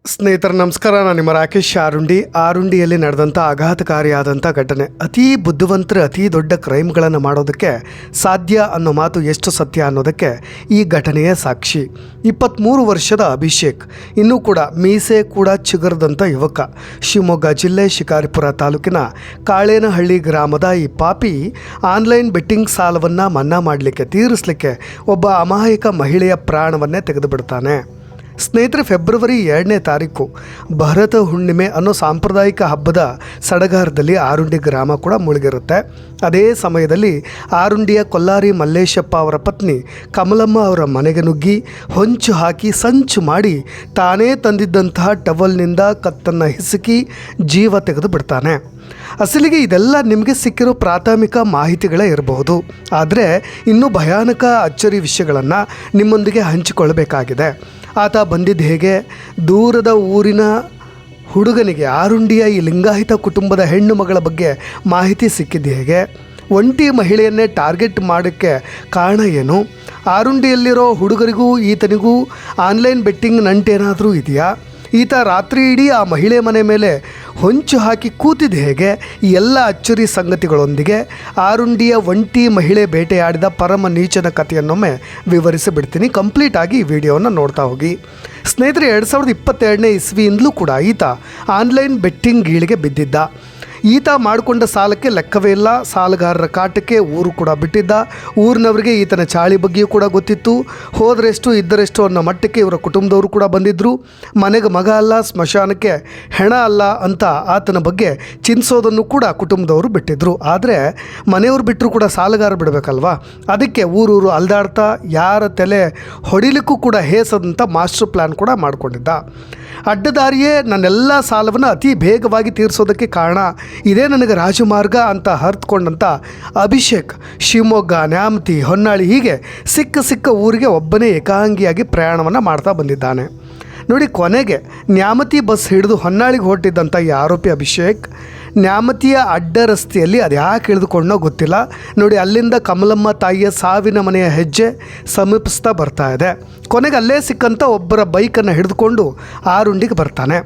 ಸ್ನೇಹಿತರೆ ನಮಸ್ಕಾರ. ನಾನು ನಿಮ್ಮ ರಾಕೇಶ್ ಆರುಂಡಿಯಲ್ಲಿ ನಡೆದಂಥ ಆಘಾತಕಾರಿಯಾದಂಥ ಘಟನೆ. ಅತೀ ಬುದ್ಧಿವಂತರು ಅತೀ ದೊಡ್ಡ ಕ್ರೈಮ್ಗಳನ್ನು ಮಾಡೋದಕ್ಕೆ ಸಾಧ್ಯ ಅನ್ನೋ ಮಾತು ಎಷ್ಟು ಸತ್ಯ ಅನ್ನೋದಕ್ಕೆ ಈ ಘಟನೆಯೇ ಸಾಕ್ಷಿ. 23 ವರ್ಷದ ಅಭಿಷೇಕ್, ಇನ್ನೂ ಕೂಡ ಮೀಸೆ ಕೂಡ ಚಿಗುರದಂಥ ಯುವಕ. ಶಿವಮೊಗ್ಗ ಜಿಲ್ಲೆ ಶಿಕಾರಿಪುರ ತಾಲೂಕಿನ ಕಾಳೇನಹಳ್ಳಿ ಗ್ರಾಮದ ಈ ಪಾಪಿ ಆನ್ಲೈನ್ ಬೆಟ್ಟಿಂಗ್ ಸಾಲವನ್ನು ಮನ್ನಾ ಮಾಡಲಿಕ್ಕೆ ತೀರಿಸಲಿಕ್ಕೆ ಒಬ್ಬ ಅಮಾಯಕ ಮಹಿಳೆಯ ಪ್ರಾಣವನ್ನೇ ತೆಗೆದುಬಿಡ್ತಾನೆ. ಸ್ನೇಹಿತರೆ, ಫೆಬ್ರವರಿ 2ನೇ ತಾರೀಕು ಭರತ ಹುಣ್ಣಿಮೆ ಅನ್ನೋ ಸಾಂಪ್ರದಾಯಿಕ ಹಬ್ಬದ ಸಡಗರದಲ್ಲಿ ಆರುಂಡಿ ಗ್ರಾಮ ಕೂಡ ಮುಳುಗಿರುತ್ತೆ. ಅದೇ ಸಮಯದಲ್ಲಿ ಆರುಂಡಿಯ ಕೊಲ್ಲಾರಿ ಮಲ್ಲೇಶಪ್ಪ ಅವರ ಪತ್ನಿ ಕಮಲಮ್ಮ ಅವರ ಮನೆಗೆ ನುಗ್ಗಿ ಹೊಂಚು ಹಾಕಿ ಸಂಚು ಮಾಡಿ ತಾನೇ ತಂದಿದ್ದಂತಹ ಟವಲ್ನಿಂದ ಕತ್ತನ್ನು ಹಿಸುಕಿ ಜೀವ ತೆಗೆದು ಬಿಡ್ತಾನೆ. ಅಸಲಿಗೆ ಇದೆಲ್ಲ ನಿಮಗೆ ಸಿಕ್ಕಿರೋ ಪ್ರಾಥಮಿಕ ಮಾಹಿತಿಗಳೇ ಇರಬಹುದು. ಆದರೆ ಇನ್ನೂ ಭಯಾನಕ ಅಚ್ಚರಿ ವಿಷಯಗಳನ್ನು ನಿಮ್ಮೊಂದಿಗೆ ಹಂಚಿಕೊಳ್ಳಬೇಕಾಗಿದೆ. ಆತ ಬಂದಿದ್ದು ಹೇಗೆ, ದೂರದ ಊರಿನ ಹುಡುಗನಿಗೆ ಆರುಂಡಿಯ ಈ ಲಿಂಗಾಯತ ಕುಟುಂಬದ ಹೆಣ್ಣು ಮಗಳ ಬಗ್ಗೆ ಮಾಹಿತಿ ಸಿಕ್ಕಿದ್ದು ಹೇಗೆ, ಒಂಟಿ ಮಹಿಳೆಯನ್ನೇ ಟಾರ್ಗೆಟ್ ಮಾಡೋಕ್ಕೆ ಕಾರಣ ಏನು, ಆರುಂಡಿಯಲ್ಲಿರೋ ಹುಡುಗರಿಗೂ ಈತನಿಗೂ ಆನ್ಲೈನ್ ಬೆಟ್ಟಿಂಗ್ ನಂಟೇನಾದರೂ ಇದೆಯಾ, ಈತ ರಾತ್ರಿ ಇಡೀ ಆ ಮಹಿಳೆ ಮನೆ ಮೇಲೆ ಹೊಂಚು ಹಾಕಿ ಕೂತಿದ್ದು ಹೇಗೆ, ಈ ಎಲ್ಲ ಅಚ್ಚರಿ ಸಂಗತಿಗಳೊಂದಿಗೆ ಆರುಂಡಿಯ ಒಂಟಿ ಮಹಿಳೆ ಬೇಟೆಯಾಡಿದ ಪರಮ ನೀಚನ ಕಥೆಯನ್ನೊಮ್ಮೆ ವಿವರಿಸಿಬಿಡ್ತೀನಿ. ಕಂಪ್ಲೀಟಾಗಿ ಈ ವಿಡಿಯೋವನ್ನು ನೋಡ್ತಾ ಹೋಗಿ. ಸ್ನೇಹಿತರೆ, 2022ನೇ ಇಸ್ವಿಯಿಂದಲೂ ಕೂಡ ಈತ ಆನ್ಲೈನ್ ಬೆಟ್ಟಿಂಗ್ ಗೀಳಿಗೆ ಬಿದ್ದಿದ್ದ. ಈತ ಮಾಡಿಕೊಂಡ ಸಾಲಕ್ಕೆ ಲೆಕ್ಕವೇ ಇಲ್ಲ. ಸಾಲಗಾರರ ಕಾಟಕ್ಕೆ ಊರು ಕೂಡ ಬಿಟ್ಟಿದ್ದ. ಊರಿನವರಿಗೆ ಈತನ ಚಾಳಿ ಬಗ್ಗೆಯೂ ಕೂಡ ಗೊತ್ತಿತ್ತು. ಹೋದರೆಷ್ಟು ಇದ್ದರೆಷ್ಟು ಅನ್ನೋ ಮಟ್ಟಕ್ಕೆ ಇವರ ಕುಟುಂಬದವರು ಕೂಡ ಬಂದಿದ್ದರು. ಮನೆಗೆ ಮಗ ಅಲ್ಲ, ಸ್ಮಶಾನಕ್ಕೆ ಹೆಣ ಅಲ್ಲ ಅಂತ ಆತನ ಬಗ್ಗೆ ಚಿಂತಿಸೋದನ್ನು ಕೂಡ ಕುಟುಂಬದವರು ಬಿಟ್ಟಿದ್ದರು. ಆದರೆ ಮನೆಯವರು ಬಿಟ್ಟರು ಕೂಡ ಸಾಲಗಾರ ಬಿಡಬೇಕಲ್ವಾ, ಅದಕ್ಕೆ ಊರೂರು ಅಲ್ದಾಡ್ತಾ ಯಾರ ತಲೆ ಹೊಡಿಲಿಕ್ಕೂ ಕೂಡ ಹೇಸದಂಥ ಮಾಸ್ಟರ್ ಪ್ಲ್ಯಾನ್ ಕೂಡ ಮಾಡಿಕೊಂಡಿದ್ದ. ಅಡ್ಡದಾರಿಯೇ ನನ್ನೆಲ್ಲ ಸಾಲವನ್ನು ಅತಿ ಬೇಗವಾಗಿ ತೀರಿಸೋದಕ್ಕೆ ಕಾರಣ, ಇದೇ ನನಗೆ ರಾಜಮಾರ್ಗ ಅಂತ ಅರ್ಥಕೊಂಡಂಥ ಅಭಿಷೇಕ್ ಶಿವಮೊಗ್ಗ, ನ್ಯಾಮತಿ, ಹೊನ್ನಾಳಿ ಹೀಗೆ ಸಿಕ್ಕ ಊರಿಗೆ ಒಬ್ಬನೇ ಏಕಾಂಗಿಯಾಗಿ ಪ್ರಯಾಣವನ್ನು ಮಾಡ್ತಾ ಬಂದಿದ್ದಾನೆ. ನೋಡಿ, ಕೊನೆಗೆ ನ್ಯಾಮತಿ ಬಸ್ ಹಿಡಿದು ಹೊನ್ನಾಳಿಗೆ ಹೊರಟಿದ್ದಂಥ ಈ ಆರೋಪಿ ಅಭಿಷೇಕ್ ನ್ಯಾಮತಿಯ ಅಡ್ಡ ರಸ್ತೆಯಲ್ಲಿ ಅದು ಯಾಕೆ ಇಳಿದುಕೊಂಡೋ ಗೊತ್ತಿಲ್ಲ. ನೋಡಿ, ಅಲ್ಲಿಂದ ಕಮಲಮ್ಮ ತಾಯಿಯ ಸಾವಿನ ಮನೆಯ ಹೆಜ್ಜೆ ಸಮೀಪಿಸ್ತಾ ಬರ್ತಾ ಇದೆ. ಕೊನೆಗೆ ಅಲ್ಲೇ ಸಿಕ್ಕಂಥ ಒಬ್ಬರ ಬೈಕನ್ನು ಹಿಡಿದುಕೊಂಡು ಆರುಂಡಿಗೆ ಬರ್ತಾನೆ.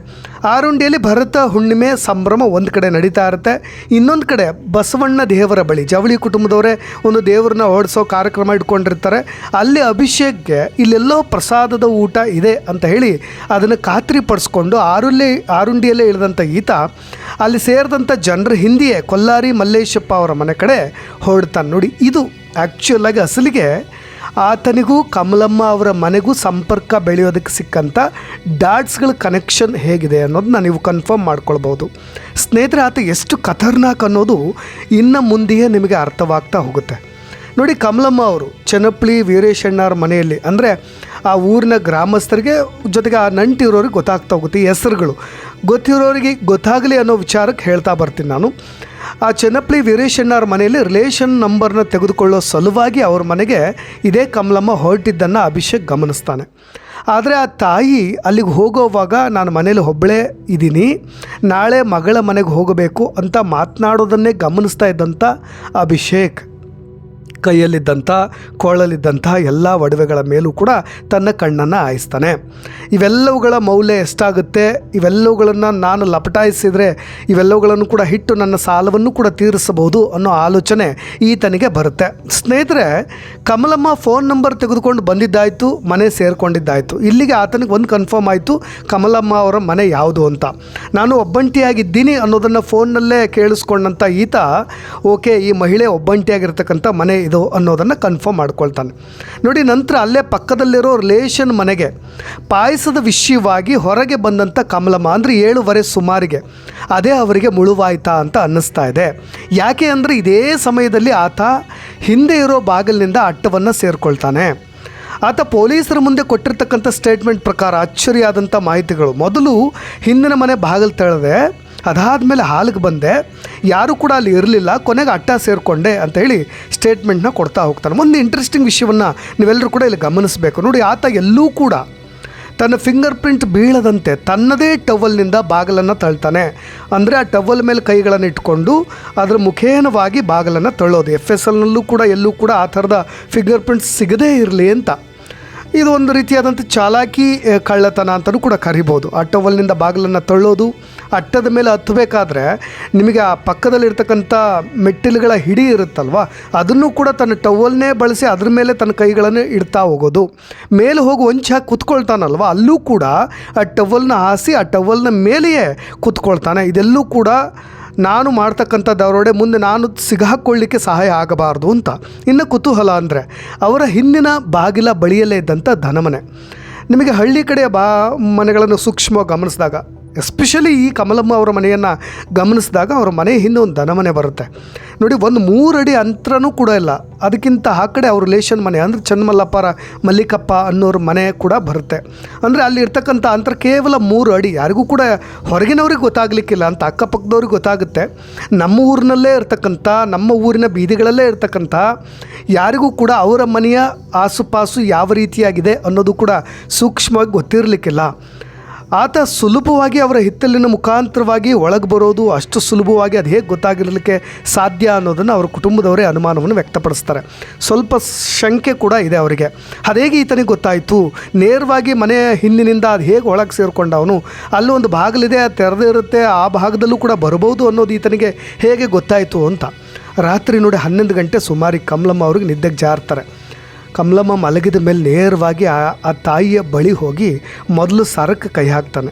ಆರುಂಡಿಯಲ್ಲಿ ಭರತ ಹುಣ್ಣಿಮೆ ಸಂಭ್ರಮ ಒಂದು ಕಡೆ ನಡೀತಾ ಇರುತ್ತೆ. ಇನ್ನೊಂದು ಕಡೆ ಬಸವಣ್ಣ ದೇವರ ಬಳಿ ಜವಳಿ ಕುಟುಂಬದವರೇ ಒಂದು ದೇವರನ್ನ ಓಡಿಸೋ ಕಾರ್ಯಕ್ರಮ ಇಟ್ಕೊಂಡಿರ್ತಾರೆ. ಅಲ್ಲಿ ಅಭಿಷೇಕ್ಗೆ ಇಲ್ಲೆಲ್ಲೋ ಪ್ರಸಾದದ ಊಟ ಇದೆ ಅಂತ ಹೇಳಿ ಅದನ್ನು ಖಾತ್ರಿಪಡಿಸ್ಕೊಂಡು ಆರುಂಡಿಯಲ್ಲೇ ಇಳಿದಂಥ ಈತ ಅಲ್ಲಿ ಸೇರಿದಂಥ ಜನರ ಹಿಂದೆಯೇ ಕೊಲ್ಲಾರಿ ಮಲ್ಲೇಶಪ್ಪ ಅವರ ಮನೆ ಕಡೆ ಹೊರಡ್ತಾನೆ. ನೋಡಿ, ಇದು ಆ್ಯಕ್ಚುಲಾಗಿ ಅಸಲಿಗೆ ಆತನಿಗೂ ಕಮಲಮ್ಮ ಅವರ ಮನೆಗೂ ಸಂಪರ್ಕ ಬೆಳೆಯೋದಕ್ಕೆ ಸಿಕ್ಕಂಥ ಡಾಟ್ಸ್ಗಳ ಕನೆಕ್ಷನ್ ಹೇಗಿದೆ ಅನ್ನೋದನ್ನ ನೀವು ಕನ್ಫರ್ಮ್ ಮಾಡ್ಕೊಳ್ಬೋದು. ಸ್ನೇಹಿತರೆ, ಆತ ಎಷ್ಟು ಖತರ್ನಾಕ್ ಅನ್ನೋದು ಇನ್ನು ಮುಂದೆಯೇ ನಿಮಗೆ ಅರ್ಥವಾಗ್ತಾ ಹೋಗುತ್ತೆ. ನೋಡಿ, ಕಮಲಮ್ಮ ಅವರು ಚೆನ್ನಪ್ಪಳಿ ವೀರೇಶಣ್ಣವ್ರ ಮನೆಯಲ್ಲಿ, ಅಂದರೆ ಆ ಊರಿನ ಗ್ರಾಮಸ್ಥರಿಗೆ ಜೊತೆಗೆ ಆ ನಂಟಿರೋರಿಗೆ ಗೊತ್ತಾಗ್ತಾ ಹೋಗುತ್ತೆ. ಈ ಹೆಸರುಗಳು ಗೊತ್ತಿರೋರಿಗೆ ಗೊತ್ತಾಗಲಿ ಅನ್ನೋ ವಿಚಾರಕ್ಕೆ ಹೇಳ್ತಾ ಬರ್ತೀನಿ ನಾನು. ಆ ಚೆನ್ನಪ್ಪಳಿ ವೀರೇಶಣ್ಣವ್ರ ಮನೆಯಲ್ಲಿ ರಿಲೇಷನ್ ನಂಬರ್ನ ತೆಗೆದುಕೊಳ್ಳೋ ಸಲುವಾಗಿ ಅವ್ರ ಮನೆಗೆ ಇದೇ ಕಮಲಮ್ಮ ಹೊರಟಿದ್ದನ್ನು ಅಭಿಷೇಕ್ ಗಮನಿಸ್ತಾನೆ. ಆದರೆ ಆ ತಾಯಿ ಅಲ್ಲಿಗೆ ಹೋಗೋವಾಗ ನಾನು ಮನೇಲಿ ಒಬ್ಬಳೇ ಇದ್ದೀನಿ, ನಾಳೆ ಮಗಳ ಮನೆಗೆ ಹೋಗಬೇಕು ಅಂತ ಮಾತನಾಡೋದನ್ನೇ ಗಮನಿಸ್ತಾ ಇದ್ದಂಥ ಅಭಿಷೇಕ್ ಕೈಯಲ್ಲಿದ್ದಂಥ ಕೊಳ್ಳಲಿದ್ದಂಥ ಎಲ್ಲ ಒಡವೆಗಳ ಮೇಲೂ ಕೂಡ ತನ್ನ ಕಣ್ಣನ್ನು ಹಾಯಿಸ್ತಾನೆ. ಇವೆಲ್ಲವುಗಳ ಮೌಲ್ಯ ಎಷ್ಟಾಗುತ್ತೆ, ಇವೆಲ್ಲವುಗಳನ್ನು ನಾನು ಲಪಟಾಯಿಸಿದರೆ ಇವೆಲ್ಲವುಗಳನ್ನು ಕೂಡ ಇಟ್ಟು ನನ್ನ ಸಾಲವನ್ನು ಕೂಡ ತೀರಿಸಬಹುದು ಅನ್ನೋ ಆಲೋಚನೆ ಈತನಿಗೆ ಬರುತ್ತೆ. ಸ್ನೇಹಿತರೆ, ಕಮಲಮ್ಮ ಫೋನ್ ನಂಬರ್ ತೆಗೆದುಕೊಂಡು ಬಂದಿದ್ದಾಯಿತು, ಮನೆ ಸೇರಿಕೊಂಡಿದ್ದಾಯಿತು. ಇಲ್ಲಿಗೆ ಆತನಿಗೆ ಒಂದು ಕನ್ಫರ್ಮ್ ಆಯಿತು, ಕಮಲಮ್ಮ ಅವರ ಮನೆ ಯಾವುದು ಅಂತ. ನಾನು ಒಬ್ಬಂಟಿಯಾಗಿದ್ದೀನಿ ಅನ್ನೋದನ್ನು ಫೋನ್ನಲ್ಲೇ ಕೇಳಿಸ್ಕೊಂಡಂಥ ಈತ ಓಕೆ, ಈ ಮಹಿಳೆ ಒಬ್ಬಂಟಿಯಾಗಿರ್ತಕ್ಕಂಥ ಮನೆ ಇದು ಅನ್ನೋದನ್ನು ಕನ್ಫರ್ಮ್ ಮಾಡ್ಕೊಳ್ತಾನೆ. ನೋಡಿ, ನಂತರ ಅಲ್ಲೇ ಪಕ್ಕದಲ್ಲಿರೋ ರಿಲೇಷನ್ ಮನೆಗೆ ಪಾಯಸದ ವಿಷಯವಾಗಿ ಹೊರಗೆ ಬಂದಂಥ ಕಮಲಮ್ಮ, ಅಂದರೆ 7:30 ಸುಮಾರಿಗೆ, ಅದೇ ಅವರಿಗೆ ಮುಳುವಾಯ್ತಾ ಅಂತ ಅನ್ನಿಸ್ತಾ ಇದೆ. ಯಾಕೆ ಅಂದರೆ ಇದೇ ಸಮಯದಲ್ಲಿ ಆತ ಹಿಂದೆ ಇರೋ ಬಾಗಿಲಿನಿಂದ ಅಟ್ಟವನ್ನು ಸೇರಿಕೊಳ್ತಾನೆ. ಆತ ಪೊಲೀಸರ ಮುಂದೆ ಕೊಟ್ಟಿರ್ತಕ್ಕಂಥ ಸ್ಟೇಟ್ಮೆಂಟ್ ಪ್ರಕಾರ ಅಚ್ಚರಿಯಾದಂಥ ಮಾಹಿತಿಗಳು. ಮೊದಲು ಹಿಂದಿನ ಮನೆ ಬಾಗಿಲು ತೆಳೆದೆ, ಅದಾದಮೇಲೆ ಹಾಲಿಗೆ ಬಂದೆ, ಯಾರೂ ಕೂಡ ಅಲ್ಲಿ ಇರಲಿಲ್ಲ, ಕೊನೆಗೆ ಅಟ್ಟ ಸೇರಿಕೊಂಡೆ ಅಂತ ಹೇಳಿ ಸ್ಟೇಟ್ಮೆಂಟ್ನ ಕೊಡ್ತಾ ಹೋಗ್ತಾನೆ. ಒಂದು ಇಂಟ್ರೆಸ್ಟಿಂಗ್ ವಿಷಯವನ್ನು ನೀವೆಲ್ಲರೂ ಕೂಡ ಇಲ್ಲಿ ಗಮನಿಸಬೇಕು. ನೋಡಿ, ಆತ ಎಲ್ಲೂ ಕೂಡ ತನ್ನ ಫಿಂಗರ್ ಪ್ರಿಂಟ್ ಬೀಳದಂತೆ ತನ್ನದೇ ಟವಲ್ನಿಂದ ಬಾಗಿಲನ್ನು ತಳ್ತಾನೆ. ಅಂದರೆ ಆ ಟವಲ್ ಮೇಲೆ ಕೈಗಳನ್ನು ಇಟ್ಕೊಂಡು ಅದರ ಮುಖೇನವಾಗಿ ಬಾಗಿಲನ್ನು ತಳ್ಳೋದು. FSLನಲ್ಲೂ ಕೂಡ ಎಲ್ಲೂ ಕೂಡ ಆ ಥರದ ಫಿಂಗರ್ ಪ್ರಿಂಟ್ಸ್ ಸಿಗದೇ ಇರಲಿ ಅಂತ. ಇದು ಒಂದು ರೀತಿಯಾದಂಥ ಚಾಲಾಕಿ ಕಳ್ಳತನ ಅಂತಲೂ ಕೂಡ ಕರಿಬೋದು. ಆ ಟವಲ್ನಿಂದ ಬಾಗಿಲನ್ನು ತಳ್ಳೋದು, ಅಟ್ಟದ ಮೇಲೆ ಹತ್ತಬೇಕಾದ್ರೆ ನಿಮಗೆ ಆ ಪಕ್ಕದಲ್ಲಿರ್ತಕ್ಕಂಥ ಮೆಟ್ಟಿಲುಗಳ ಹಿಡಿ ಇರುತ್ತಲ್ವ, ಅದನ್ನು ಕೂಡ ತನ್ನ ಟವಲ್ನೇ ಬಳಸಿ ಅದ್ರ ಮೇಲೆ ತನ್ನ ಕೈಗಳನ್ನು ಇಡ್ತಾ ಹೋಗೋದು. ಮೇಲೆ ಹೋಗಿ ಹೊಂಚಿ ಹಾಕಿ ಕುತ್ಕೊಳ್ತಾನಲ್ವ, ಅಲ್ಲೂ ಕೂಡ ಆ ಟವಲ್ನ ಹಾಸಿ ಆ ಟವಲ್ನ ಮೇಲೆಯೇ ಕುತ್ಕೊಳ್ತಾನೆ. ಇದೆಲ್ಲೂ ಕೂಡ ನಾನು ಮಾಡ್ತಕ್ಕಂಥ ದರೋಡೆ ಮುಂದೆ ನಾನು ಸಿಗಾಕೊಳ್ಳಿಕ್ಕೆ ಸಹಾಯ ಆಗಬಾರ್ದು ಅಂತ. ಇನ್ನು ಕುತೂಹಲ ಅಂದರೆ ಅವರ ಹಿಂದಿನ ಬಾಗಿಲ ಬಳಿಯಲ್ಲೇ ಇದ್ದಂಥ ಧನಮನೆ. ನಿಮಗೆ ಹಳ್ಳಿ ಕಡೆಯ ಮನೆಗಳನ್ನು ಸೂಕ್ಷ್ಮವಾಗಿ ಗಮನಿಸಿದಾಗ, ಎಸ್ಪೆಷಲಿ ಈ ಕಮಲಮ್ಮ ಅವರ ಮನೆಯನ್ನು ಗಮನಿಸಿದಾಗ ಅವರ ಮನೆ ಹಿಂದೆ ಒಂದು ದನಮನೆ ಬರುತ್ತೆ ನೋಡಿ. ಒಂದು 3 ಅಡಿ ಅಂತರನೂ ಕೂಡ ಇಲ್ಲ. ಅದಕ್ಕಿಂತ ಆ ಕಡೆ ಅವ್ರ ರಿಲೇಷನ್ ಮನೆ ಅಂದರೆ ಚನ್ನಮಲ್ಲಪ್ಪರ ಮಲ್ಲಿಕಪ್ಪ ಅನ್ನೋರ ಮನೆ ಕೂಡ ಬರುತ್ತೆ. ಅಂದರೆ ಅಲ್ಲಿ ಇರ್ತಕ್ಕಂಥ ಅಂತರ ಕೇವಲ 3 ಅಡಿ. ಯಾರಿಗೂ ಕೂಡ ಹೊರಗಿನವ್ರಿಗೆ ಗೊತ್ತಾಗಲಿಕ್ಕಿಲ್ಲ ಅಂತ, ಅಕ್ಕಪಕ್ಕದವ್ರಿಗೆ ಗೊತ್ತಾಗುತ್ತೆ. ನಮ್ಮ ಊರಿನಲ್ಲೇ ಇರ್ತಕ್ಕಂಥ, ನಮ್ಮ ಊರಿನ ಬೀದಿಗಳಲ್ಲೇ ಇರ್ತಕ್ಕಂಥ ಯಾರಿಗೂ ಕೂಡ ಅವರ ಮನೆಯ ಆಸುಪಾಸು ಯಾವ ರೀತಿಯಾಗಿದೆ ಅನ್ನೋದು ಕೂಡ ಸೂಕ್ಷ್ಮವಾಗಿ ಗೊತ್ತಿರಲಿಕ್ಕಿಲ್ಲ. ಆತ ಸುಲಭವಾಗಿ ಅವರ ಹಿತ್ತಲಿನ ಮುಖಾಂತರವಾಗಿ ಒಳಗೆ ಬರೋದು ಅಷ್ಟು ಸುಲಭವಾಗಿ ಅದು ಹೇಗೆ ಗೊತ್ತಾಗಿರಲಿಕ್ಕೆ ಸಾಧ್ಯ ಅನ್ನೋದನ್ನು ಅವರ ಕುಟುಂಬದವರೇ ಅನುಮಾನವನ್ನು ವ್ಯಕ್ತಪಡಿಸ್ತಾರೆ. ಸ್ವಲ್ಪ ಶಂಕೆ ಕೂಡ ಇದೆ ಅವರಿಗೆ. ಅದೇಗೆ ಈತನಿಗೆ ಗೊತ್ತಾಯಿತು, ನೇರವಾಗಿ ಮನೆಯ ಹಿಂದಿನಿಂದ ಅದು ಹೇಗೆ ಒಳಗೆ ಸೇರಿಕೊಂಡವನು, ಅಲ್ಲೊಂದು ಬಾಗಿಲಿದೆ, ಅದು ತೆರೆದೇ ಇರುತ್ತೆ, ಆ ಭಾಗದಲ್ಲೂ ಕೂಡ ಬರ್ಬೋದು ಅನ್ನೋದು ಈತನಿಗೆ ಹೇಗೆ ಗೊತ್ತಾಯಿತು ಅಂತ. ರಾತ್ರಿ ನೋಡಿ 11 ಗಂಟೆ ಸುಮಾರಿಗೆ ಕಮಲಮ್ಮ ಅವ್ರಿಗೆ ನಿದ್ದೆಗೆ ಜಾರ್ತಾರೆ. ಕಮಲಮ್ಮ ಮಲಗಿದ ಮೇಲೆ ನೇರವಾಗಿ ಆ ತಾಯಿಯ ಬಳಿ ಹೋಗಿ ಮೊದಲು ಸರಕ್ಕೆ ಕೈ ಹಾಕ್ತಾನೆ.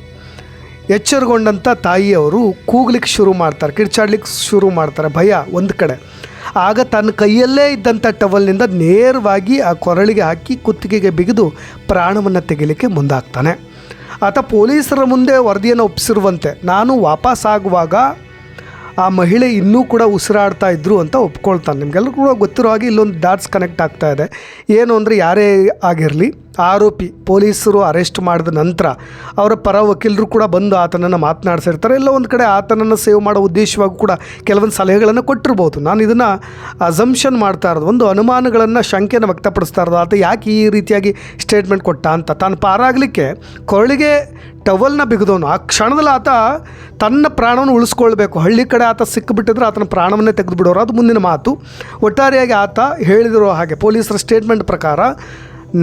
ಎಚ್ಚರಗೊಂಡಂಥ ತಾಯಿಯವರು ಕೂಗ್ಲಿಕ್ಕೆ ಶುರು ಮಾಡ್ತಾರೆ, ಕಿರ್ಚಾಡ್ಲಿಕ್ಕೆ ಶುರು ಮಾಡ್ತಾರೆ, ಭಯ ಒಂದು ಕಡೆ. ಆಗ ತನ್ನ ಕೈಯಲ್ಲೇ ಇದ್ದಂಥ ಟವಲ್ನಿಂದ ನೇರವಾಗಿ ಆ ಕೊರಳಿಗೆ ಹಾಕಿ ಕುತ್ತಿಗೆಗೆ ಬಿಗಿದು ಪ್ರಾಣವನ್ನು ತೆಗಿಲಿಕ್ಕೆ ಮುಂದಾಗ್ತಾನೆ. ಆತ ಪೊಲೀಸರ ಮುಂದೆ ವರದಿಯನ್ನು ಒಪ್ಪಿಸಿರುವಂತೆ ನಾನು ವಾಪಸ್ಸಾಗುವಾಗ ಆ ಮಹಿಳೆ ಇನ್ನೂ ಕೂಡ ಉಸಿರಾಡ್ತಾ ಇದ್ದರು ಅಂತ ಒಪ್ಕೊಳ್ತಾನೆ. ನಿಮಗೆಲ್ಲರೂ ಕೂಡ ಗೊತ್ತಿರೋ ಹಾಗೆ ಇಲ್ಲೊಂದು ಡಾಟ್ಸ್ ಕನೆಕ್ಟ್ ಆಗ್ತಾ ಇದೆ. ಏನು ಅಂದರೆ ಯಾರೇ ಆಗಿರಲಿ, ಆರೋಪಿ ಪೊಲೀಸರು ಅರೆಸ್ಟ್ ಮಾಡಿದ ನಂತರ ಅವರ ಪರ ವಕೀಲರು ಕೂಡ ಬಂದು ಆತನನ್ನು ಮಾತನಾಡಿಸಿರ್ತಾರೆ. ಎಲ್ಲ ಒಂದು ಕಡೆ ಆತನನ್ನು ಸೇವ್ ಮಾಡೋ ಉದ್ದೇಶವಾಗಿ ಕೂಡ ಕೆಲವೊಂದು ಸಲಹೆಗಳನ್ನು ಕೊಟ್ಟಿರ್ಬೋದು. ನಾನು ಇದನ್ನು ಅಸಂಪ್ಷನ್ ಮಾಡ್ತಾ ಇರೋದು, ಒಂದು ಅನುಮಾನಗಳನ್ನು, ಶಂಕೆಯನ್ನು ವ್ಯಕ್ತಪಡಿಸ್ತಾ ಇರೋದು. ಆತ ಯಾಕೆ ಈ ರೀತಿಯಾಗಿ ಸ್ಟೇಟ್ಮೆಂಟ್ ಕೊಟ್ಟ ಅಂತ. ತಾನು ಪಾರಾಗಲಿಕ್ಕೆ ಕೊರಳಿಗೆ ಟವಲ್ನ ಬಿಗಿದವನು. ಆ ಕ್ಷಣದಲ್ಲಿ ಆತ ತನ್ನ ಪ್ರಾಣವನ್ನು ಉಳಿಸ್ಕೊಳ್ಬೇಕು. ಹಳ್ಳಿ ಕಡೆ ಆತ ಸಿಕ್ಕಿಬಿಟ್ಟಿದ್ರೆ ಆತನ ಪ್ರಾಣವನ್ನೇ ತೆಗೆದು ಬಿಡೋರು, ಅದು ಮುಂದಿನ ಮಾತು. ಒಟ್ಟಾರೆಯಾಗಿ ಆತ ಹೇಳಿದಿರೋ ಹಾಗೆ ಪೊಲೀಸರ ಸ್ಟೇಟ್ಮೆಂಟ್ ಪ್ರಕಾರ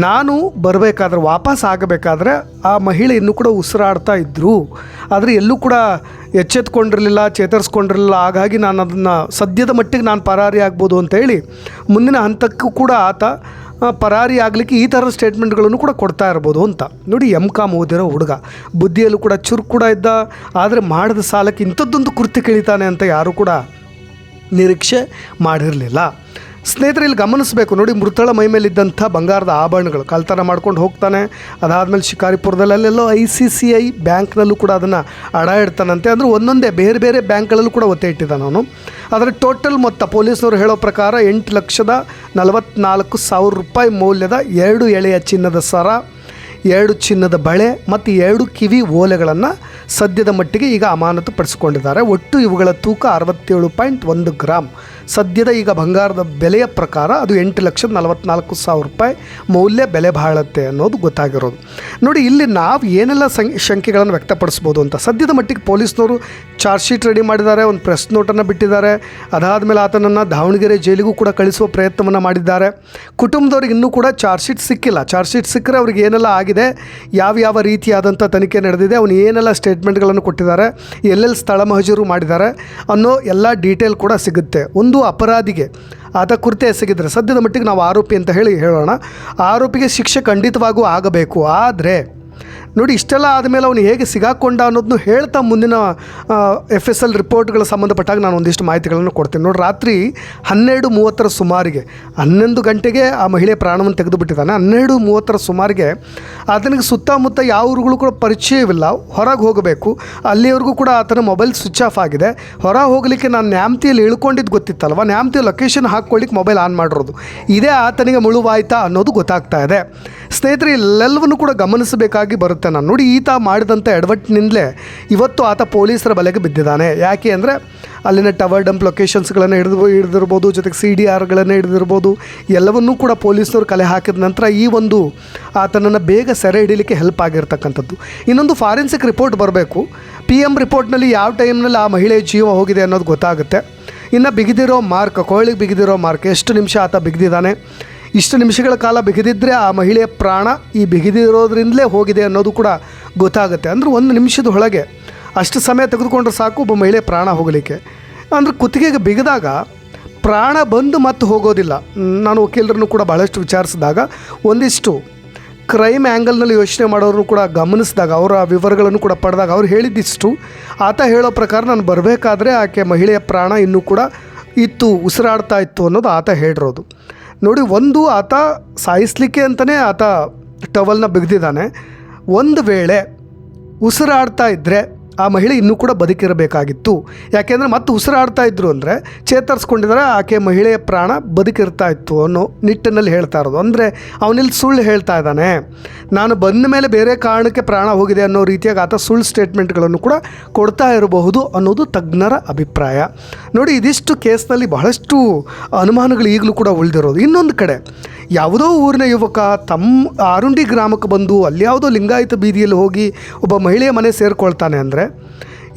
ನಾನು ಬರಬೇಕಾದ್ರೆ, ವಾಪಸ್ ಆಗಬೇಕಾದ್ರೆ ಆ ಮಹಿಳೆ ಇನ್ನೂ ಕೂಡ ಉಸಿರಾಡ್ತಾ ಇದ್ದರು, ಆದರೆ ಎಲ್ಲೂ ಕೂಡ ಎಚ್ಚೆತ್ಕೊಂಡಿರಲಿಲ್ಲ, ಚೇತರಿಸ್ಕೊಂಡಿರಲಿಲ್ಲ. ಹಾಗಾಗಿ ನಾನು ಅದನ್ನು ಸದ್ಯದ ಮಟ್ಟಿಗೆ ನಾನು ಪರಾರಿ ಆಗ್ಬೋದು ಅಂತ ಹೇಳಿ ಮುಂದಿನ ಹಂತಕ್ಕೂ ಕೂಡ ಆತ ಪರಾರಿ ಆಗಲಿಕ್ಕೆ ಈ ಥರದ ಸ್ಟೇಟ್ಮೆಂಟ್ಗಳನ್ನು ಕೂಡ ಕೊಡ್ತಾ ಇರ್ಬೋದು ಅಂತ. ನೋಡಿ, MCOM ಓದಿರೋ ಹುಡುಗ, ಬುದ್ಧಿಯಲ್ಲೂ ಕೂಡ ಚುರುಕು ಕೂಡ ಇದ್ದ. ಆದರೆ ಮಾಡಿದ ಸಾಲಕ್ಕೆ ಇಂಥದ್ದೊಂದು ಕೃತ್ಯ ಕೇಳಿತಾನೆ ಅಂತ ಯಾರೂ ಕೂಡ ನಿರೀಕ್ಷೆ ಮಾಡಿರಲಿಲ್ಲ. ಸ್ನೇಹಿತರೆ, ಇಲ್ಲಿ ಗಮನಿಸಬೇಕು ನೋಡಿ, ಮೃತಳ ಮೈ ಮೇಲಿದ್ದಂಥ ಬಂಗಾರದ ಆಭರಣಗಳು ಕಳ್ತನ ಮಾಡ್ಕೊಂಡು ಹೋಗ್ತಾನೆ. ಅದಾದಮೇಲೆ ಶಿಕಾರಿಪುರದಲ್ಲಿ ಅಲ್ಲೆಲ್ಲೋ ICICI ಬ್ಯಾಂಕ್ನಲ್ಲೂ ಕೂಡ ಅದನ್ನು ಅಡ ಇಡ್ತಾನಂತೆ. ಅಂದರೆ ಒಂದೊಂದೇ ಬೇರೆ ಬೇರೆ ಬ್ಯಾಂಕ್ಗಳಲ್ಲೂ ಕೂಡ ಒತ್ತೆ ಇಟ್ಟಿದ್ದಾನೆ ಅವನು. ಅದರ ಟೋಟಲ್ ಮೊತ್ತ ಪೊಲೀಸ್ನವರು ಹೇಳೋ ಪ್ರಕಾರ 8,44,000 ರೂಪಾಯಿ ಮೌಲ್ಯದ 2 ಎಳೆಯ ಚಿನ್ನದ ಸರ, 2 ಚಿನ್ನದ ಬಳೆ ಮತ್ತು 2 ಕಿವಿ ಓಲೆಗಳನ್ನು ಸದ್ಯದ ಮಟ್ಟಿಗೆ ಈಗ ಅಮಾನತು ಪಡಿಸಿಕೊಂಡಿದ್ದಾರೆ. ಒಟ್ಟು ಇವುಗಳ ತೂಕ 67.1 ಗ್ರಾಮ್. ಸದ್ಯದ ಈಗ ಬಂಗಾರದ ಬೆಲೆಯ ಪ್ರಕಾರ ಅದು 8,44,000 ರೂಪಾಯಿ ಮೌಲ್ಯ ಬೆಲೆ ಬಾಳುತ್ತೆ ಅನ್ನೋದು ಗೊತ್ತಾಗಿರೋದು. ನೋಡಿ, ಇಲ್ಲಿ ನಾವು ಏನೆಲ್ಲ ಶಂಕೆಗಳನ್ನು ವ್ಯಕ್ತಪಡಿಸ್ಬೋದು ಅಂತ. ಸದ್ಯದ ಮಟ್ಟಿಗೆ ಪೊಲೀಸ್ನವರು ಚಾರ್ಜ್ ಶೀಟ್ ರೆಡಿ ಮಾಡಿದ್ದಾರೆ, ಒಂದು ಪ್ರೆಸ್ ನೋಟನ್ನು ಬಿಟ್ಟಿದ್ದಾರೆ. ಅದಾದಮೇಲೆ ಆತನನ್ನು ದಾವಣಗೆರೆ ಜೈಲಿಗೂ ಕೂಡ ಕಳಿಸುವ ಪ್ರಯತ್ನವನ್ನು ಮಾಡಿದ್ದಾರೆ. ಕುಟುಂಬದವ್ರಿಗೆ ಇನ್ನೂ ಕೂಡ ಚಾರ್ಜ್ ಶೀಟ್ ಸಿಕ್ಕಿಲ್ಲ. ಚಾರ್ಜ್ ಶೀಟ್ ಸಿಕ್ಕರೆ ಅವ್ರಿಗೆ ಏನೆಲ್ಲ ಆಗಿದೆ, ಯಾವ ರೀತಿಯಾದಂಥ ತನಿಖೆ ನಡೆದಿದೆ, ಅವನು ಏನೆಲ್ಲ ಸ್ಟೇಟ್ಮೆಂಟ್ಗಳನ್ನು ಕೊಟ್ಟಿದ್ದಾರೆ, ಎಲ್ಲೆಲ್ಲಿ ಸ್ಥಳ ಮಹಜೂರು ಮಾಡಿದ್ದಾರೆ ಅನ್ನೋ ಎಲ್ಲ ಡೀಟೇಲ್ ಕೂಡ ಸಿಗುತ್ತೆ. ಒಂದು ಅಪರಾಧಿಗೆ ಆತ ಕೃತ್ಯ ಎಸಗಿದರೆ ಸದ್ಯದ ಮಟ್ಟಿಗೆ ನಾವು ಆರೋಪಿ ಅಂತ ಹೇಳೋಣ. ಆರೋಪಿಗೆ ಶಿಕ್ಷೆ ಖಂಡಿತವಾಗೂ ಆಗಬೇಕು. ಆದರೆ ನೋಡಿ, ಇಷ್ಟೆಲ್ಲ ಆದಮೇಲೆ ಅವನು ಹೇಗೆ ಸಿಗಾಕೊಂಡ ಅನ್ನೋದನ್ನು ಹೇಳ್ತಾ ಮುಂದಿನ FSL ರಿಪೋರ್ಟ್ಗಳ ಸಂಬಂಧಪಟ್ಟಾಗ ನಾನು ಒಂದಿಷ್ಟು ಮಾಹಿತಿಗಳನ್ನು ಕೊಡ್ತೀನಿ. ನೋಡಿ, ರಾತ್ರಿ 12:30 ಸುಮಾರಿಗೆ, 11 ಗಂಟೆಗೆ ಆ ಮಹಿಳೆ ಪ್ರಾಣವನ್ನು ತೆಗೆದು ಬಿಟ್ಟಿದ್ದಾನೆ. 12:30 ಸುಮಾರಿಗೆ ಆತನಿಗೆ ಸುತ್ತಮುತ್ತ ಯಾವ ಊರುಗಳು ಕೂಡ ಪರಿಚಯವಿಲ್ಲ. ಹೊರಗೆ ಹೋಗಬೇಕು, ಅಲ್ಲಿವರೆಗೂ ಕೂಡ ಆತನ ಮೊಬೈಲ್ ಸ್ವಿಚ್ ಆಫ್ ಆಗಿದೆ. ಹೊರ ಹೋಗಲಿಕ್ಕೆ ನಾನು ನ್ಯಾಮತಿಯಲ್ಲಿ ಇಳ್ಕೊಂಡಿದ್ದು ಗೊತ್ತಿತ್ತಲ್ವ, ನ್ಯಾಮತಿ ಲೊಕೇಶನ್ ಹಾಕ್ಕೊಳ್ಳಿಕ್ಕೆ ಮೊಬೈಲ್ ಆನ್ ಮಾಡಿರೋದು. ಇದೇ ಆತನಿಗೆ ಮುಳುವಾಯ್ತಾ ಅನ್ನೋದು ಗೊತ್ತಾಗ್ತಾ ಇದೆ. ಸ್ನೇಹಿತರೆ, ಇಲ್ಲೆಲ್ಲವನ್ನು ಕೂಡ ಗಮನಿಸಬೇಕಾಗಿ ಬರುತ್ತೆ. ನಾನು ನೋಡಿ, ಈತ ಮಾಡಿದಂಥ ಎಡವಟ್ಟಿನಿಂದಲೇ ಇವತ್ತು ಆತ ಪೊಲೀಸರ ಬಲೆಗೆ ಬಿದ್ದಿದ್ದಾನೆ. ಯಾಕೆ ಅಂದರೆ ಅಲ್ಲಿನ ಟವರ್ ಡಂಪ್ ಲೊಕೇಶನ್ಸ್ಗಳನ್ನು ಹಿಡಿದಿರ್ಬೋದು, ಜೊತೆಗೆ CDRಗಳನ್ನು ಹಿಡಿದಿರ್ಬೋದು. ಎಲ್ಲವನ್ನೂ ಕೂಡ ಪೊಲೀಸರು ಕಲೆ ಹಾಕಿದ ನಂತರ ಈ ಒಂದು ಆತನನ್ನು ಬೇಗ ಸೆರೆ ಹಿಡೀಲಿಕ್ಕೆ ಹೆಲ್ಪ್ ಆಗಿರ್ತಕ್ಕಂಥದ್ದು. ಇನ್ನೊಂದು ಫಾರೆನ್ಸಿಕ್ ರಿಪೋರ್ಟ್ ಬರಬೇಕು. PM ರಿಪೋರ್ಟ್ನಲ್ಲಿ ಯಾವ ಟೈಮ್ನಲ್ಲಿ ಆ ಮಹಿಳೆಯ ಜೀವ ಹೋಗಿದೆ ಅನ್ನೋದು ಗೊತ್ತಾಗುತ್ತೆ. ಇನ್ನು ಬಿಗಿದಿರೋ ಮಾರ್ಕ್, ಕೋಳಿಗೆ ಬಿಗಿದಿರೋ ಮಾರ್ಕ್, ಎಷ್ಟು ನಿಮಿಷ ಆತ ಬಿಗಿದಿದ್ದಾನೆ, ಇಷ್ಟು ನಿಮಿಷಗಳ ಕಾಲ ಬಿಗಿದಿದ್ದರೆ ಆ ಮಹಿಳೆಯ ಪ್ರಾಣ ಈ ಬಿಗಿದಿರೋದ್ರಿಂದಲೇ ಹೋಗಿದೆ ಅನ್ನೋದು ಕೂಡ ಗೊತ್ತಾಗುತ್ತೆ. ಅಂದರೆ 1 ನಿಮಿಷದ ಒಳಗೆ ಅಷ್ಟು ಸಮಯ ತೆಗೆದುಕೊಂಡ್ರೆ ಸಾಕು ಒಬ್ಬ ಮಹಿಳೆಯ ಪ್ರಾಣ ಹೋಗಲಿಕ್ಕೆ. ಅಂದರೆ ಕುತ್ತಿಗೆಗೆ ಬಿಗಿದಾಗ ಪ್ರಾಣ ಬಂದು ಮತ್ತೆ ಹೋಗೋದಿಲ್ಲ. ನಾನು ವಕೀಲರನ್ನು ಕೂಡ ಭಾಳಷ್ಟು ವಿಚಾರಿಸಿದಾಗ, ಒಂದಿಷ್ಟು ಕ್ರೈಮ್ ಆ್ಯಂಗಲ್ನಲ್ಲಿ ಯೋಚನೆ ಮಾಡೋರು ಕೂಡ ಗಮನಿಸಿದಾಗ, ಅವರ ವಿವರಗಳನ್ನು ಕೂಡ ಪಡೆದಾಗ ಅವ್ರು ಹೇಳಿದ್ದಿಷ್ಟು, ಆತ ಹೇಳೋ ಪ್ರಕಾರ ನಾನು ಬರಬೇಕಾದ್ರೆ ಆಕೆ ಮಹಿಳೆಯ ಪ್ರಾಣ ಇನ್ನೂ ಕೂಡ ಇತ್ತು, ಉಸಿರಾಡ್ತಾ ಇತ್ತು ಅನ್ನೋದು ಆತ ಹೇಳಿರೋದು. ನೋಡಿ, ಒಂದು ಆತ ಸಾಯಿಸಲಿಕ್ಕೆ ಅಂತಲೇ ಆತ ಟವಲ್ನ ಬಿಗಿದಿದ್ದಾನೆ. ಒಂದು ವೇಳೆ ಉಸಿರಾಡ್ತಾ ಇದ್ದರೆ ಆ ಮಹಿಳೆ ಇನ್ನೂ ಕೂಡ ಬದುಕಿರಬೇಕಾಗಿತ್ತು. ಯಾಕೆಂದರೆ ಮತ್ತೆ ಉಸಿರಾಡ್ತಾ ಇದ್ರು ಅಂದರೆ ಚೇತರಿಸ್ಕೊಂಡಿದ್ದಾರೆ, ಆಕೆ ಮಹಿಳೆಯ ಪ್ರಾಣ ಬದುಕಿರ್ತಾ ಇತ್ತು ಅನ್ನೋ ನಿಟ್ಟಿನಲ್ಲಿ ಹೇಳ್ತಾ ಇರೋದು. ಅಂದರೆ ಅವನಿಲ್ಲಿ ಸುಳ್ಳು ಹೇಳ್ತಾ ಇದ್ದಾನೆ, ನಾನು ಬಂದ ಮೇಲೆ ಬೇರೆ ಕಾರಣಕ್ಕೆ ಪ್ರಾಣ ಹೋಗಿದೆ ಅನ್ನೋ ರೀತಿಯಾಗಿ ಆತ ಸುಳ್ಳು ಸ್ಟೇಟ್ಮೆಂಟ್ಗಳನ್ನು ಕೂಡ ಕೊಡ್ತಾ ಇರಬಹುದು ಅನ್ನೋದು ತಜ್ಞರ ಅಭಿಪ್ರಾಯ. ನೋಡಿ, ಇದಿಷ್ಟು ಕೇಸ್ನಲ್ಲಿ ಬಹಳಷ್ಟು ಅನುಮಾನಗಳು ಈಗಲೂ ಕೂಡ ಉಳಿದಿರೋದು. ಇನ್ನೊಂದು ಕಡೆ ಯಾವುದೋ ಊರಿನ ಯುವಕ ತಮ್ಮ ಆರುಂಡಿ ಗ್ರಾಮಕ್ಕೆ ಬಂದು ಅಲ್ಲಿ ಯಾವುದೋ ಲಿಂಗಾಯತ ಬೀದಿಯಲ್ಲಿ ಹೋಗಿ ಒಬ್ಬ ಮಹಿಳೆಯ ಮನೆ ಸೇರಿಕೊಳ್ತಾನೆ ಅಂದರೆ,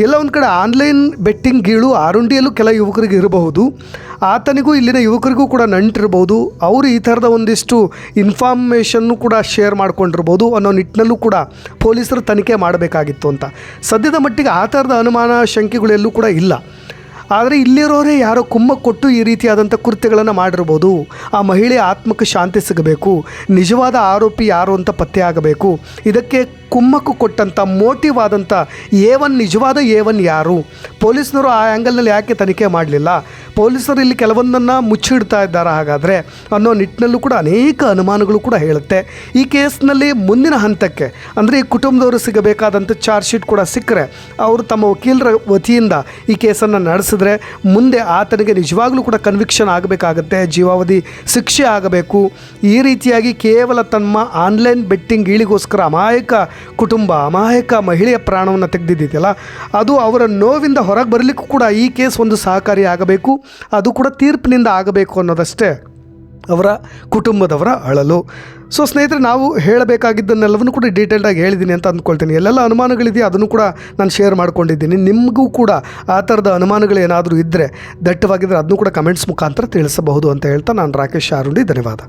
ಎಲ್ಲ ಒಂದು ಕಡೆ ಆನ್ಲೈನ್ ಬೆಟ್ಟಿಂಗ್ ಗೀಳು ಆರುಂಡಿಯಲ್ಲೂ ಕೆಲ ಯುವಕರಿಗೆ ಇರಬಹುದು, ಆತನಿಗೂ ಇಲ್ಲಿನ ಯುವಕರಿಗೂ ಕೂಡ ನಂಟಿರ್ಬೋದು, ಅವರು ಈ ಥರದ ಒಂದಿಷ್ಟು ಇನ್ಫಾರ್ಮೇಷನ್ನು ಕೂಡ ಶೇರ್ ಮಾಡ್ಕೊಂಡಿರ್ಬೋದು ಅನ್ನೋ ನಿಟ್ಟಿನಲ್ಲೂ ಕೂಡ ಪೊಲೀಸರು ತನಿಖೆ ಮಾಡಬೇಕಾಗಿತ್ತು ಅಂತ. ಸದ್ಯದ ಮಟ್ಟಿಗೆ ಆ ಥರದ ಅನುಮಾನ ಶಂಕೆಗಳೆಲ್ಲೂ ಕೂಡ ಇಲ್ಲ. ಆದರೆ ಇಲ್ಲಿರೋರೇ ಯಾರೋ ಕುಮ್ಮಕ್ಕು ಕೊಟ್ಟು ಈ ರೀತಿಯಾದಂಥ ಕೃತ್ಯಗಳನ್ನು ಮಾಡಿರ್ಬೋದು. ಆ ಮಹಿಳೆಯ ಆತ್ಮಕ್ಕೆ ಶಾಂತಿ ಸಿಗಬೇಕು, ನಿಜವಾದ ಆರೋಪಿ ಯಾರು ಅಂತ ಪತ್ತೆ ಆಗಬೇಕು. ಇದಕ್ಕೆ ಕುಮ್ಮಕ್ಕು ಕೊಟ್ಟಂಥ ಮೋಟಿವ್ ಆದಂಥ ನಿಜವಾದ ಯಾರು? ಪೊಲೀಸ್ನವರು ಆ ಆ್ಯಂಗಲ್ನಲ್ಲಿ ಯಾಕೆ ತನಿಖೆ ಮಾಡಲಿಲ್ಲ? ಪೊಲೀಸರು ಇಲ್ಲಿ ಕೆಲವೊಂದನ್ನು ಮುಚ್ಚಿಡ್ತಾ ಇದ್ದಾರೆ ಹಾಗಾದರೆ ಅನ್ನೋ ನಿಟ್ಟಿನಲ್ಲೂ ಕೂಡ ಅನೇಕ ಅನುಮಾನಗಳು ಕೂಡ ಹೇಳುತ್ತೆ. ಈ ಕೇಸ್ನಲ್ಲಿ ಮುಂದಿನ ಹಂತಕ್ಕೆ, ಅಂದರೆ ಈ ಕುಟುಂಬದವರು ಸಿಗಬೇಕಾದಂಥ ಚಾರ್ಜ್ ಶೀಟ್ ಕೂಡ ಸಿಕ್ಕರೆ, ಅವರು ತಮ್ಮ ವಕೀಲರ ವತಿಯಿಂದ ಈ ಕೇಸನ್ನು ನಡೆಸಿದ್ರೆ ಮುಂದೆ ಆತನಿಗೆ ನಿಜವಾಗ್ಲೂ ಕೂಡ ಕನ್ವಿಕ್ಷನ್ ಆಗಬೇಕಾಗತ್ತೆ, ಜೀವಾವಧಿ ಶಿಕ್ಷೆ ಆಗಬೇಕು. ಈ ರೀತಿಯಾಗಿ ಕೇವಲ ತಮ್ಮ ಆನ್ಲೈನ್ ಬೆಟ್ಟಿಂಗ್ ಗೀಳಿಗೋಸ್ಕರ ಅಮಾಯಕ ಮಹಿಳೆಯ ಪ್ರಾಣವನ್ನು ತೆಗೆದಿದ್ದಿದೆಯಲ್ಲ, ಅದು ಅವರ ನೋವಿಂದ ಹೊರಗೆ ಬರಲಿಕ್ಕೂ ಕೂಡ ಈ ಕೇಸ್ ಒಂದು ಸಹಕಾರಿ ಆಗಬೇಕು. ಅದು ಕೂಡ ತೀರ್ಪಿನಿಂದ ಆಗಬೇಕು ಅನ್ನೋದಷ್ಟೇ ಅವರ ಕುಟುಂಬದವರ ಅಳಲು. ಸೊ ಸ್ನೇಹಿತರೆ, ನಾವು ಹೇಳಬೇಕಾಗಿದ್ದನ್ನೆಲ್ಲವನ್ನೂ ಕೂಡ ಡೀಟೇಲ್ಡಾಗಿ ಹೇಳಿದ್ದೀನಿ ಅಂತ ಅಂದ್ಕೊಳ್ತೀನಿ. ಎಲ್ಲೆಲ್ಲ ಅನುಮಾನಗಳಿದೆಯಾ ಅದನ್ನು ಕೂಡ ನಾನು ಶೇರ್ ಮಾಡ್ಕೊಂಡಿದ್ದೀನಿ. ನಿಮಗೂ ಕೂಡ ಆ ಥರದ ಅನುಮಾನಗಳು ಏನಾದರೂ ಇದ್ದರೆ, ದಟ್ಟವಾಗಿದ್ದರೆ ಅದನ್ನು ಕೂಡ ಕಮೆಂಟ್ಸ್ ಮುಖಾಂತರ ತಿಳಿಸಬಹುದು ಅಂತ ಹೇಳ್ತಾ ನಾನು ರಾಕೇಶ್ ಆರುಂಡಿ, ಧನ್ಯವಾದ.